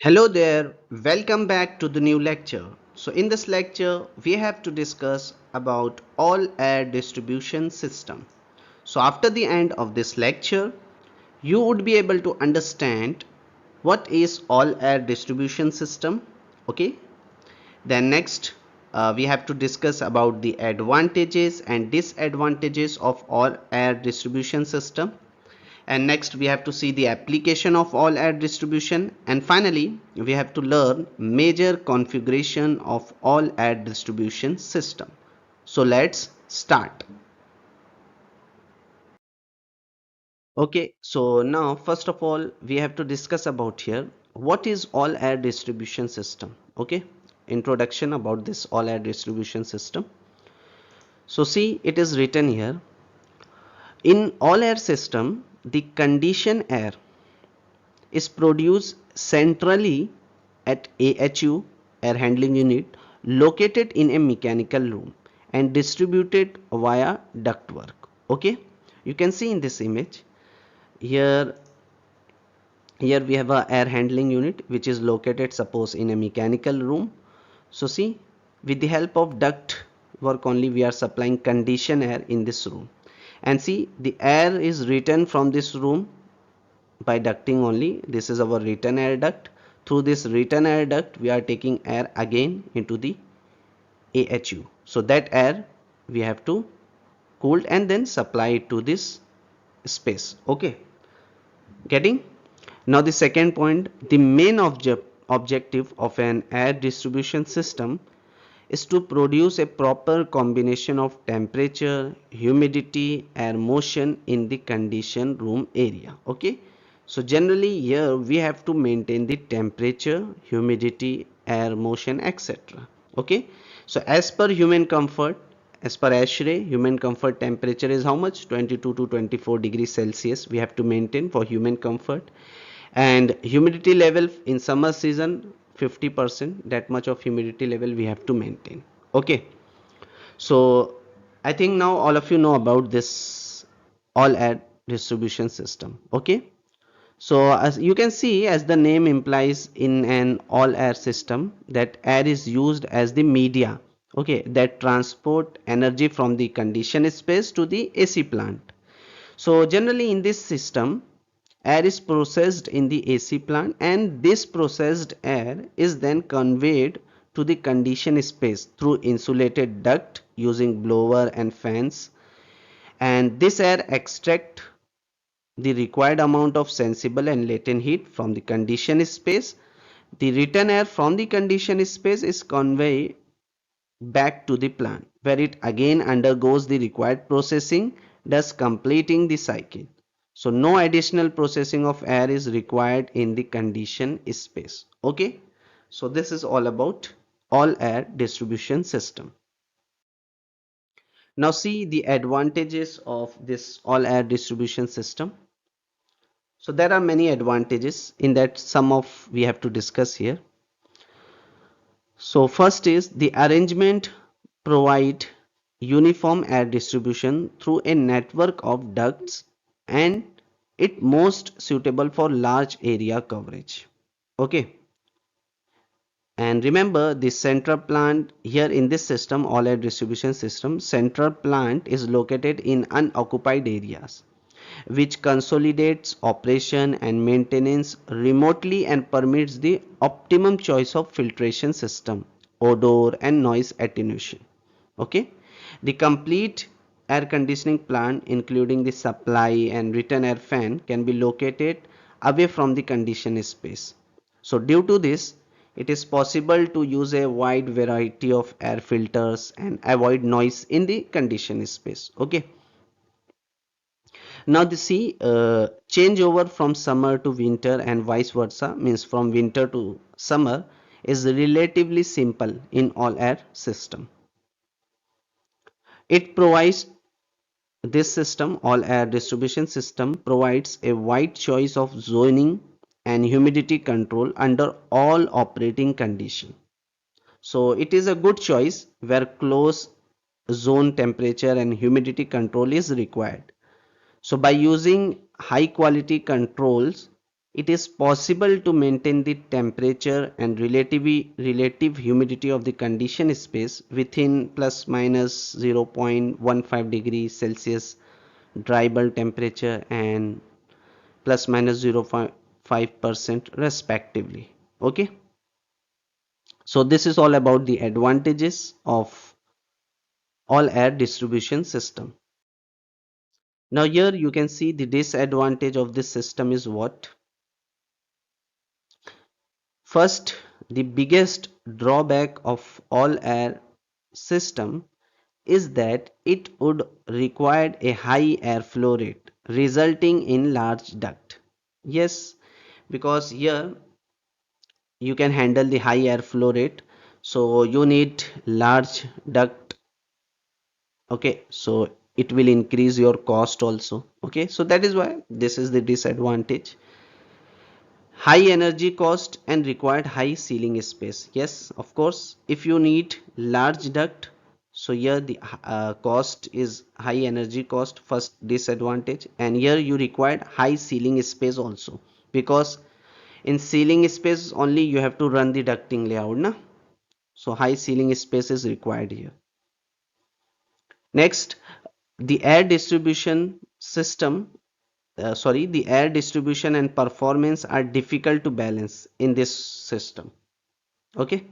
Hello there, welcome back to the new lecture. So in this lecture we have to discuss about all air distribution system. So after the end of this lecture you would be able to understand what is all air distribution system. Okay, then next we have to discuss about the advantages and disadvantages of all air distribution system, and next we have to see the application of all air distribution, and finally we have to learn major configuration of all air distribution system. So let's start. Okay, so now first of all we have to discuss about here what is all air distribution system. Okay, introduction about this all air distribution system. So see, it is written here, in all air system the conditioned air is produced centrally at AHU, air handling unit, located in a mechanical room and distributed via ductwork. Okay, you can see in this image here. Here we have a air handling unit which is located suppose in a mechanical room. So see, with the help of duct work only we are supplying conditioned air in this room, and see the air is returned from this room by ducting only. This is our return air duct. Through this return air duct we are taking air again into the AHU. So that air we have to cool and then supply it to this space. Okay, getting? Now the second point, the main objective of an air distribution system is to produce a proper combination of temperature, humidity, air motion in the conditioned room area. Okay, so generally here we have to maintain the temperature, humidity, air motion, etc. Okay, so as per human comfort, as per ASHRAE, human comfort temperature is how much? 22 to 24 degrees Celsius we have to maintain for human comfort, and humidity level in summer season 50%, that much of humidity level we have to maintain. Okay, so I think now all of you know about this all air distribution system. Okay, so as you can see, as the name implies, in an all air system that air is used as the media, okay, that transport energy from the conditioned space to the AC plant. So generally in this system air is processed in the AC plant, and this processed air is then conveyed to the conditioned space through insulated duct using blower and fans, and this air extract the required amount of sensible and latent heat from the conditioned space. The return air from the conditioned space is conveyed back to the plant where it again undergoes the required processing, thus completing the cycle. So no additional processing of air is required in the conditioned space. Okay, so this is all about all air distribution system. Now see the advantages of this all air distribution system. So there are many advantages, in that some of we have to discuss here. So first is the arrangement provide uniform air distribution through a network of ducts, and it most suitable for large area coverage. Okay, and remember the central plant here in this system, all air distribution system, central plant is located in unoccupied areas which consolidates operation and maintenance remotely and permits the optimum choice of filtration system, odor and noise attenuation. Okay, the complete air conditioning plant including the supply and return air fan can be located away from the conditioned space. So due to this it is possible to use a wide variety of air filters and avoid noise in the conditioned space. Okay, now the see changeover from summer to winter and vice versa, means from winter to summer, is relatively simple in all air system. It provides, this system, all air distribution system, provides a wide choice of zoning and humidity control under all operating conditions. So it is a good choice where close zone temperature and humidity control is required. So by using high quality controls it is possible to maintain the temperature and relative humidity of the conditioned space within plus minus 0.15 degrees Celsius dry bulb temperature and plus minus 0.5% respectively. Okay, so this is all about the advantages of all air distribution system. Now here you can see the disadvantage of this system is what? First, the biggest drawback of all air system is that it would require a high airflow rate resulting in large duct. Yes, because here you can handle the high airflow rate, so you need large duct. Okay, so it will increase your cost also. Okay, so that is why this is the disadvantage. High energy cost and required high ceiling space. Yes, of course, if you need large duct, so here the cost is high energy cost, first disadvantage, and here you required high ceiling space also, because in ceiling space only you have to run the ducting layout na, so high ceiling space is required here. Next, the air distribution system, the air distribution and performance are difficult to balance in this system. Okay,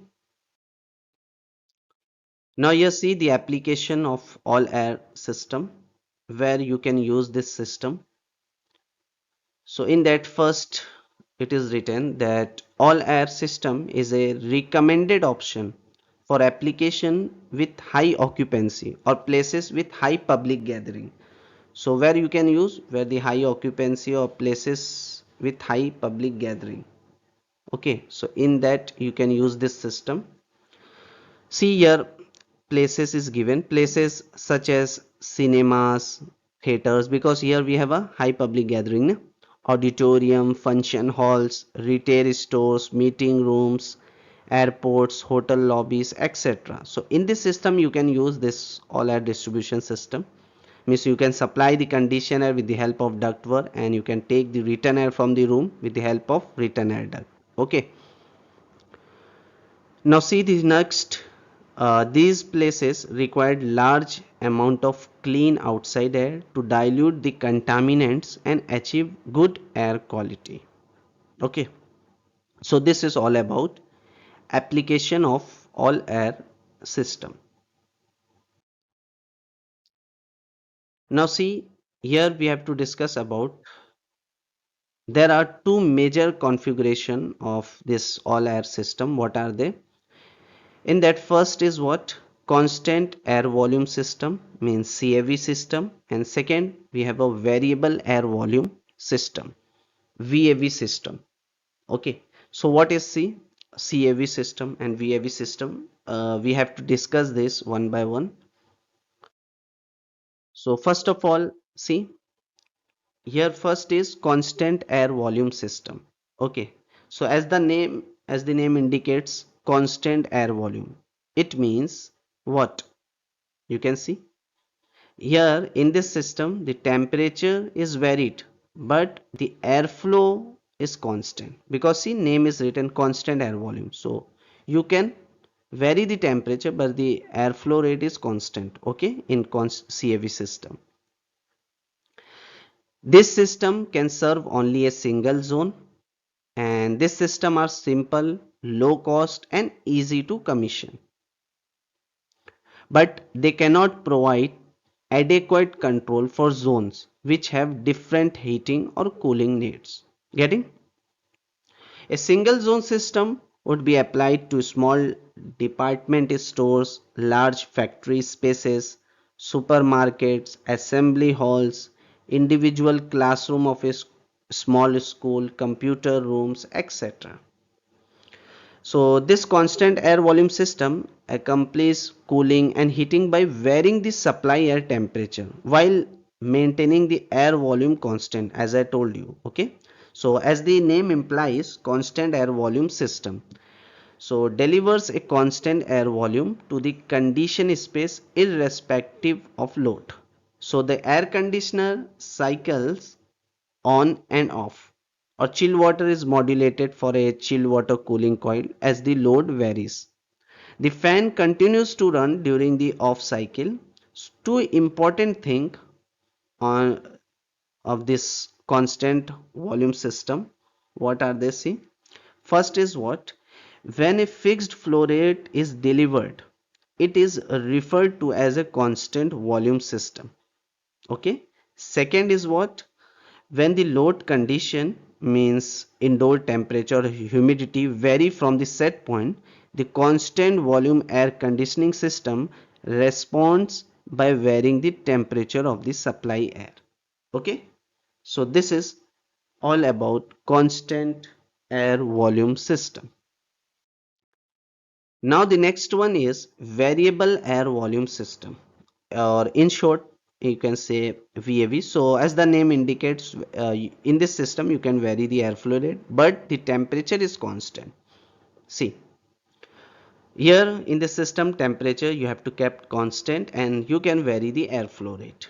now you see the application of all air system where you can use this system. So in that, first it is written that all air system is a recommended option for application with high occupancy or places with high public gathering. So where you can use, where the high occupancy or places with high public gathering. Okay, so in that you can use this system. See here, places is given, places such as cinemas, theaters, because here we have a high public gathering, na? Auditorium, function halls, retail stores, meeting rooms, airports, hotel lobbies, etc. So in this system you can use this all air distribution system. Means you can supply the conditioner with the help of ductwork, and you can take the return air from the room with the help of return air duct. Okay, now see the next. These places required large amount of clean outside air to dilute the contaminants and achieve good air quality. Okay, so this is all about application of all air system. Now see, here we have to discuss about, there are two major configuration of this all air system. What are they? In that, first is what? Constant air volume system, means CAV system, and second we have a variable air volume system, VAV system. Okay, so what is CAV system and VAV system? We have to discuss this one by one. So first of all, see here, first is constant air volume system. Okay, so as the name indicates, constant air volume, it means what? You can see here in this system the temperature is varied but the airflow is constant, because see name is written constant air volume, so you can vary the temperature but the airflow rate is constant. Okay, in CAV system, this system can serve only a single zone, and this system are simple, low cost and easy to commission, but they cannot provide adequate control for zones which have different heating or cooling needs. Getting? A single zone system would be applied to small department stores, large factory spaces, supermarkets, assembly halls, individual classroom of a small school, computer rooms, etc. So this constant air volume system accomplishes cooling and heating by varying the supply air temperature while maintaining the air volume constant, as I told you. Okay, so as the name implies, constant air volume system so delivers a constant air volume to the conditioned space irrespective of load. So the air conditioner cycles on and off or chill water is modulated for a chill water cooling coil as the load varies. The fan continues to run during the off cycle. Two important things on of this constant volume system. What are they? See, first is what? When a fixed flow rate is delivered, it is referred to as a constant volume system. Okay. Second is what? When the load condition means indoor temperature or humidity vary from the set point, the constant volume air conditioning system responds by varying the temperature of the supply air. Okay, so this is all about constant air volume system. Now the next one is variable air volume system, or in short you can say VAV. So as the name indicates, in this system you can vary the airflow rate but the temperature is constant. See, here in the system temperature you have to keep constant and you can vary the airflow rate.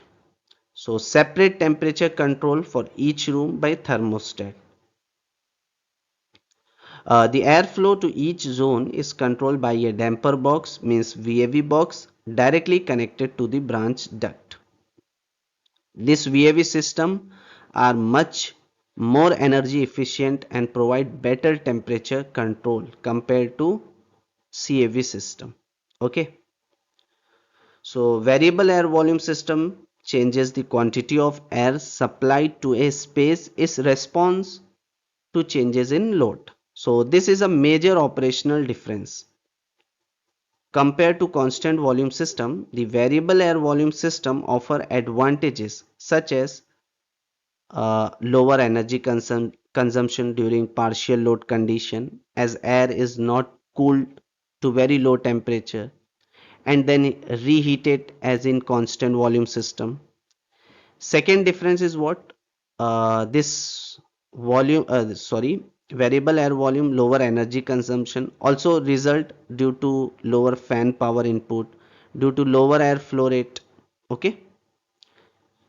So separate temperature control for each room by thermostat. The airflow to each zone is controlled by a damper box, means VAV box, directly connected to the branch duct. This VAV system are much more energy efficient and provide better temperature control compared to CAV system. Okay. So variable air volume system changes the quantity of air supplied to a space is response to changes in load. So this is a major operational difference. Compared to constant volume system, the variable air volume system offer advantages such as lower energy consumption during partial load condition, as air is not cooled to very low temperature and then reheated as in constant volume system. Second difference is what? This volume, sorry, variable air volume lower energy consumption also result due to lower fan power input, due to lower air flow rate. Okay,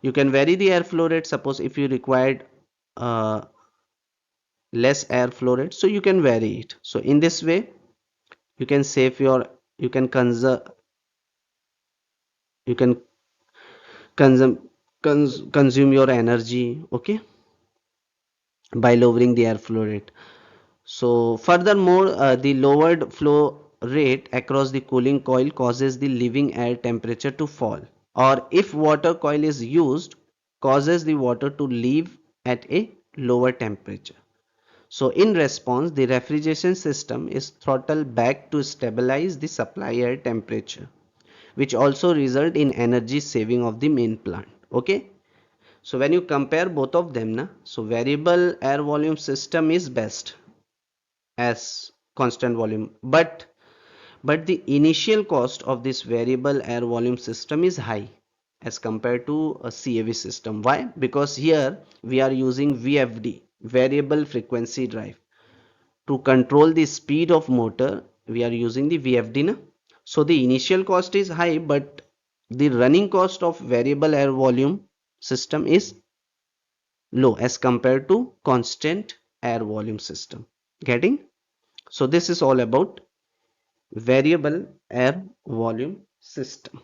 you can vary the air flow rate. Suppose if you required uh, less air flow rate, so you can vary it. So in this way, you can save your, you can conserve, you can consume consume your energy. Okay, by lowering the airflow rate. So furthermore, the lowered flow rate across the cooling coil causes the leaving air temperature to fall, or if water coil is used, causes the water to leave at a lower temperature. So in response, the refrigeration system is throttled back to stabilize the supply air temperature, which also result in energy saving of the main plant. Okay. So when you compare both of them, so variable air volume system is best as constant volume, but the initial cost of this variable air volume system is high as compared to a CAV system. Why? Because here we are using VFD, variable frequency drive, to control the speed of motor. We are using the VFD na? So the initial cost is high, but the running cost of variable air volume system is low as compared to constant air volume system. Getting? So this is all about variable air volume system.